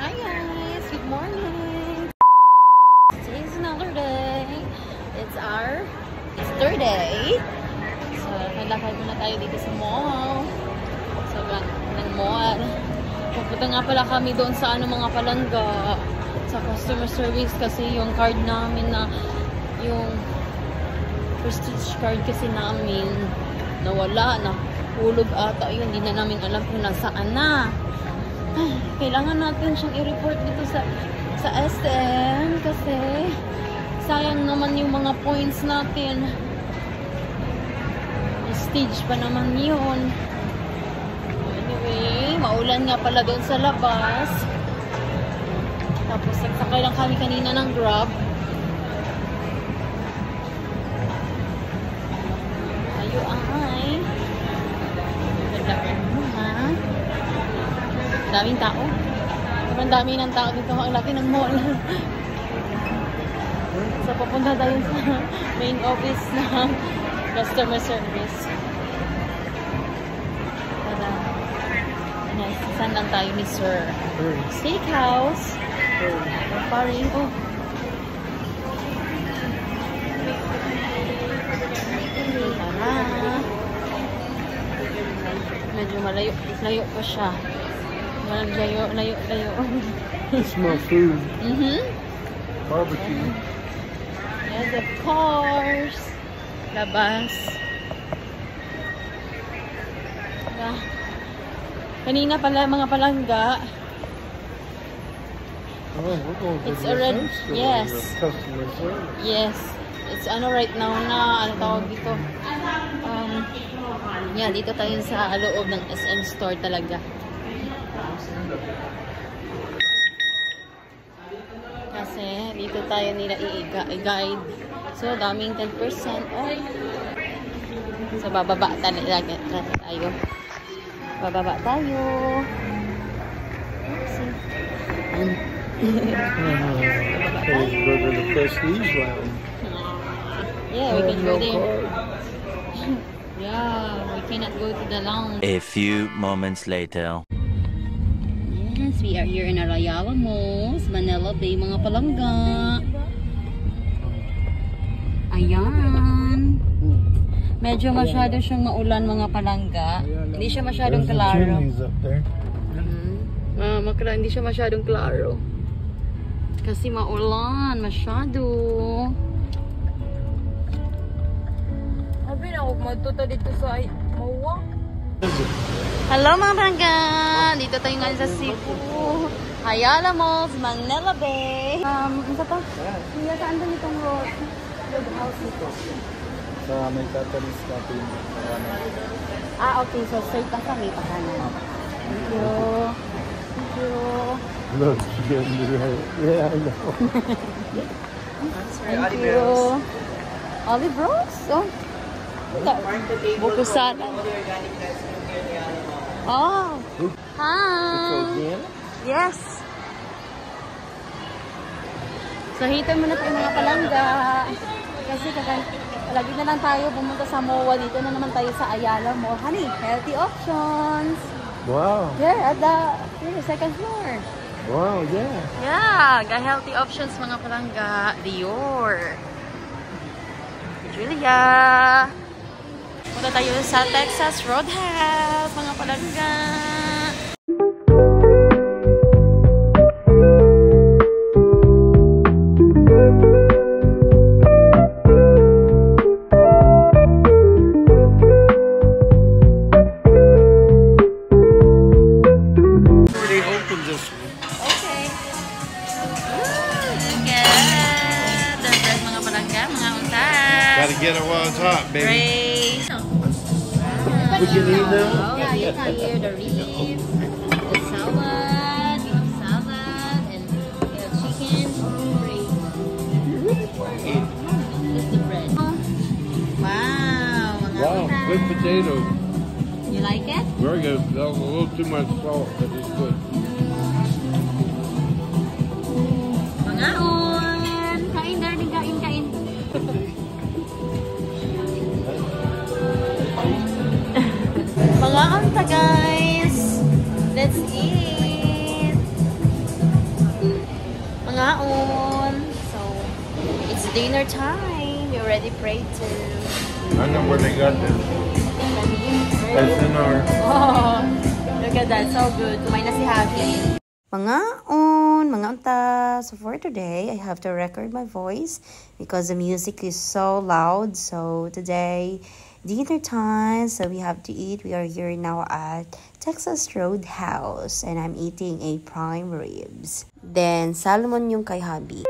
Hi guys, good morning. Today's another day. It's our third day. So, nalakad muna tayo dito sa mall. So, ng mall. Pupunta nga pala kami doon sa mga palangga. Sa customer service kasi yung card namin na yung prestige card kasi namin nawala na. Hulog ata yun, hindi na namin alam kung nasaan na. Kailangan natin siyang i-report dito sa SM kasi sayang naman yung mga points natin. Prestige pa naman yun. Anyway, maulan nga pala doon sa labas. Tapos nagsakay lang kami kanina ng Grab. Ayo ay. Daming tao. Sobrang dami ng tao dito. Ang laki ng mall. So, papunta tayo sa main office ng customer service. Para, nasisan lang tayo ni Sir. Steakhouse. Paring. Oh. Medyo malayo pa siya. Layo. It's my food. Mm-hmm. Barbecue. And of course, labas. Kanina pala mga palangga. Oh, we're going to It's the already, yes. Customer service. Yes. It's right now na, tawag dito. Yeah, dito tayo sa loob ng SM store talaga. Kasi dito tayo nila i-guide. So, daming 10% off. So, bababa tayo. Bababa tayo. Go to the Prestige Lounge. Yeah, we can go there. Yeah, we cannot go to the lounge. A few moments later. Yes, we are here in Arayala Malls, Manila Bay, mga palangga. Ayan. Medyo masyado siyang maulan, mga palangga. Hindi siya masyadong klaro. Hindi siya masyadong klaro. Kasi maulan, masyado. Sabi na, huwag matuta dito sa Mawa. Hello mga palangga! Dito tayo ngayon sa Cebu. Ayala Malls, Manila Bay. Ano pa? Kuya, saan doon itong road house ito? Sa may Catholic Cafe. Okay. So, straight pa kami pa kanan. Thank you. Thank you. Look, she's getting me right. Yeah, I know. Thank you. Olive Rose? Oh. Buko sana. Oh. Hi. Yes. So, hitan muna tayo mga palangga. Kasi lagi na lang tayo pumunta sa MOA. Dito na naman tayo sa Ayala Mall. Honey, healthy options. Wow. Here at the second floor. Wow, yeah. Yeah, got healthy options mga palangga. Dior. Julia. Punta tayo sa Texas Roadhouse mga palangga. Get it while it's hot, baby. Great. Would you need that? Yeah, you can hear the ribs, the salad, and chicken. Great. That's the bread. Wow. Wow, good potato. You like it? Very good. That was a little too much salt, but it's good. Mangaon. Kain, darling. Kain. Mga anta guys, let's eat. dinner time. We already prayed to. I know where they got this. SNR. Oh, look at that. So good. Kumain na si Happy. Mga unta. So for today, I have to record my voice because the music is so loud. So today, dinner time. So we have to eat. We are here now at Texas Roadhouse. And I'm eating a prime ribs. Then, salmon yung kay Habi.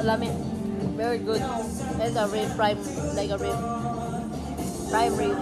Lami. Very good. It's a rib prime, like a rib. Prime rib.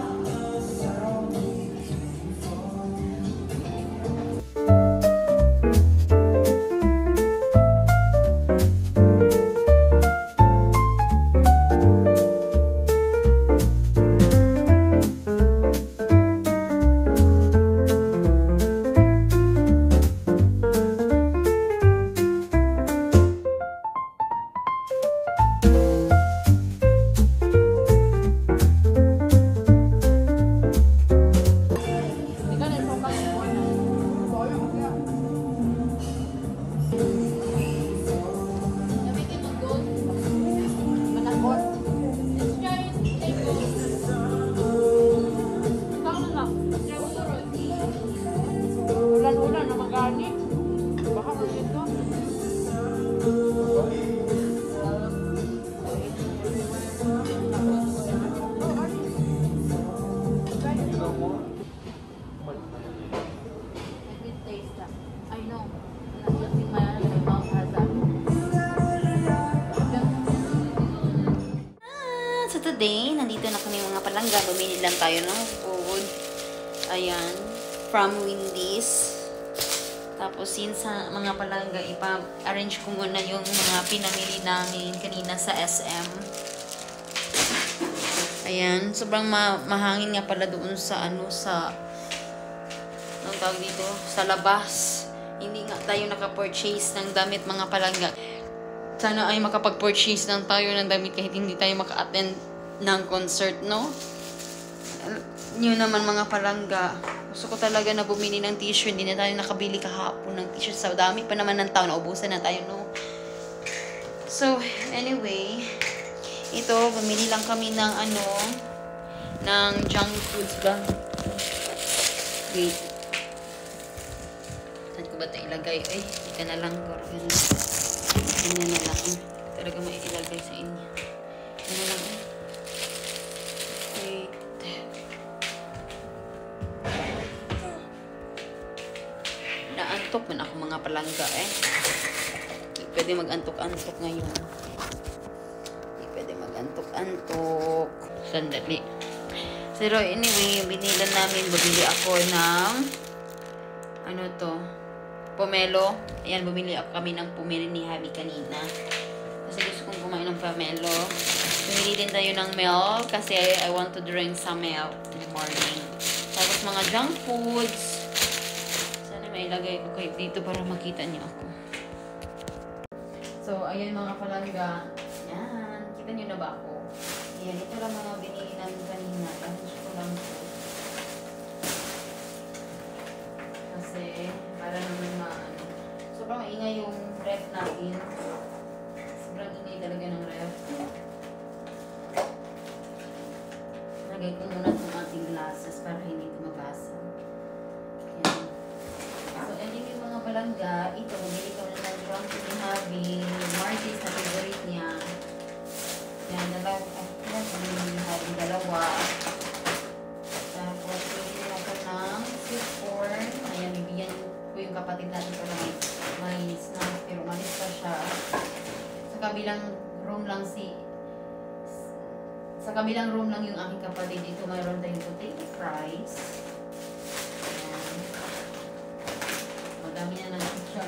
Ulan-ulan na magani. Baka magito. I know. So today, nandito na kami mga palangga. Bumili lang tayo ng food. Ayan. From Wendy's. Tapos yun sa mga palangga, ipa-arrange ko muna yung mga pinamili namin kanina sa SM. Ayan. Sobrang mahangin nga pala doon sa anong tawag dito? Sa labas. Hindi nga tayo nakapurchase ng damit mga palangga. Sana ay makapag-purchase lang tayo ng damit kahit hindi tayo maka-attend ng concert, no? Yun naman mga palangga. Gusto ko talaga na bumili ng t-shirt. Hindi na tayo nakabili kahapon ng t-shirt. Sa dami pa naman ng taon. Naubusan na tayo, no? So, anyway. Ito, bumili lang kami ng ng junk foods ba? Wait. Saan ko ba ito ilagay? Ay, ito na lang. Ganyan na lang. Talaga may ilagay sa inyo. Ganyan na lang. Wait. Naantok man ako mga palangga eh. Hindi pwede mag-antok-antok ngayon. Hindi pwede mag-antok-antok. Sandali. Pero anyway, binilan namin. Bumili ako ng pomelo. Ayan, bumili ako kami ng pomelo ni Javi kanina. Kasi gusto kong kumain ng pomelo. Bumili din tayo ng milk kasi I want to drink some milk in the morning. Tapos mga junk foods. Sana may ilagay ko kayo dito para makita niyo ako. So, ayan mga palangga. Yan. Kita niyo na ba ako? Ayan, ito lang mga binili namin kanina. Arrange ko lang po. Kasi, para naman sobrang maingay yung ref natin. Sobrang ingay talaga ng ref. Lagay ko muna itong ating glasses para hindi ito mabasa. Ayan. So, anyway mga palangga. palangga, ito, bili ko na ng Grumpy ni Habi, Martis na favorite niya. Yan, dalawa. Tapos, bili ako ng sweet corn. Ayan, bibigyan ko yung kapatid natin ko ng may snack, pero malis pa siya. Sa kabilang room lang yung aking kapatid. Dito mayroon tayong potato fries. Ayan. Madami na ng dyan.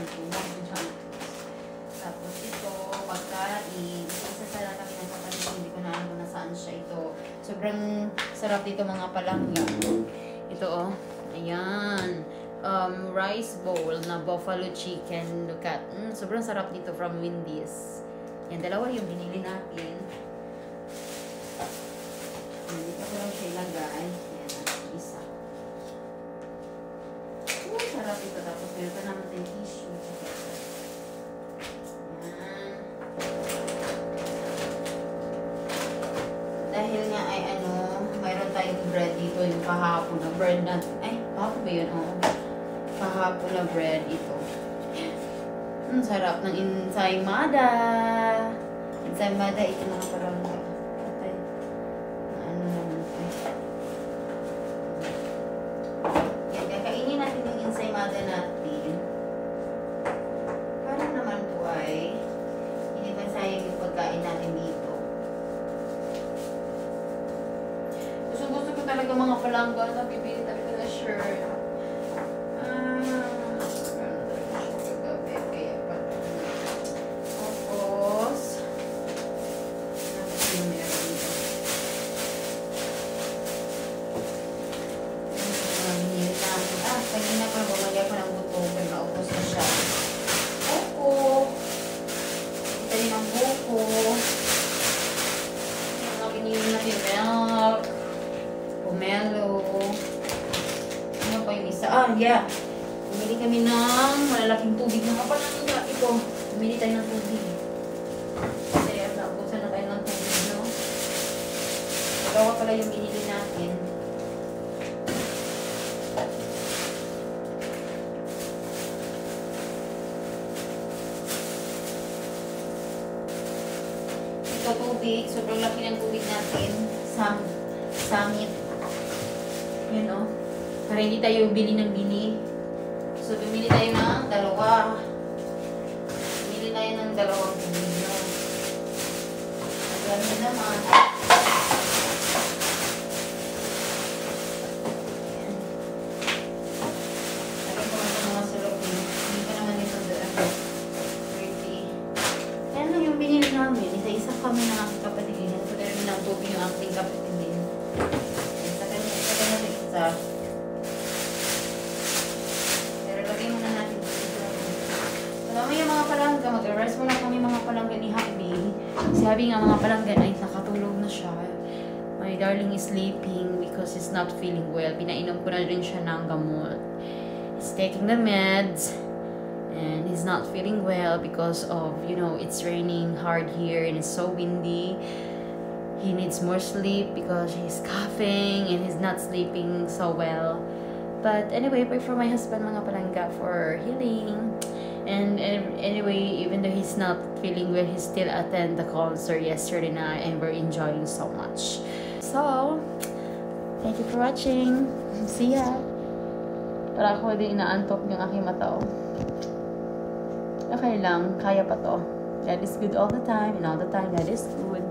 Tapos ito, pagkain. Isasara kami ng kapatid. Hindi ko na alam kung nasaan siya ito. Sobrang sarap dito mga palangga. Ito oh. Ayan. Rice bowl na buffalo chicken. Look at. Sobrang sarap dito from Wendy's. Yan, dalawa yung binili natin. Dito ko lang siya ilagay. Yan, isa. Sarap ito. Tapos meron pa naman tayong tissue. Yan. Dahil nga ay mayroon tayong bread dito. Yung kahapon na bread na. Ay, kahapon ba yun? Oo. Kahapon na bread ito. Sarap ng ensaymada. Ensaymada ito mga parang yan, kakainin natin yung ensaymada natin. Para naman po ay hindi ba sayang yung pagkain natin dito. Gusto ko talaga mga palangga na bibili talaga na shirt. Kanina pa bumali ako ng buto, pero naubos na siya. Buko. Ito din ang buko. Mga binili natin milk. Pomelo. Ano pa yung isa? Yeah. Bumili kami ng malalaking tubig. Mga palangga. Ito. Bumili tayo ng tubig. Kasi naubusan na tayo ng tubig, no? Dalawa pala yung binili natin. Tubig, sobrang laki ng tubig natin. Samit. Yun o. Para hindi tayo bili ng bili. So, bumili tayo ng dalawa. Bumili tayo ng dalawang tubig. No? Alam na naman. Alam ko naman mga sarap yun. Hindi ka naman ito doon. Yan lang yung binili namin. Isa-isa kami ng aking kapatid. Ito na rin ng tubig yung aking kapatid din. Isa kanya sa isa. Pero lagay muna natin dito. Alam mo yung mga palangga. Mag-rest muna kami mga palangga ni Habi. Si Habi nga mga palangga ay nakatulog na siya. My darling is sleeping because he's not feeling well. Pinainom ko na rin siya ng gamot. He's taking the meds. And he's not feeling well because of, it's raining hard here and it's so windy. He needs more sleep because he's coughing and he's not sleeping so well. But anyway, pray for my husband mga palangga for healing. And anyway, even though he's not feeling well, he still attend the concert yesterday night and we're enjoying so much. So, thank you for watching. See ya! Para ako din inaantok yung aking mata. Okay lang, kaya pa to. God is good all the time, and all the time God is good.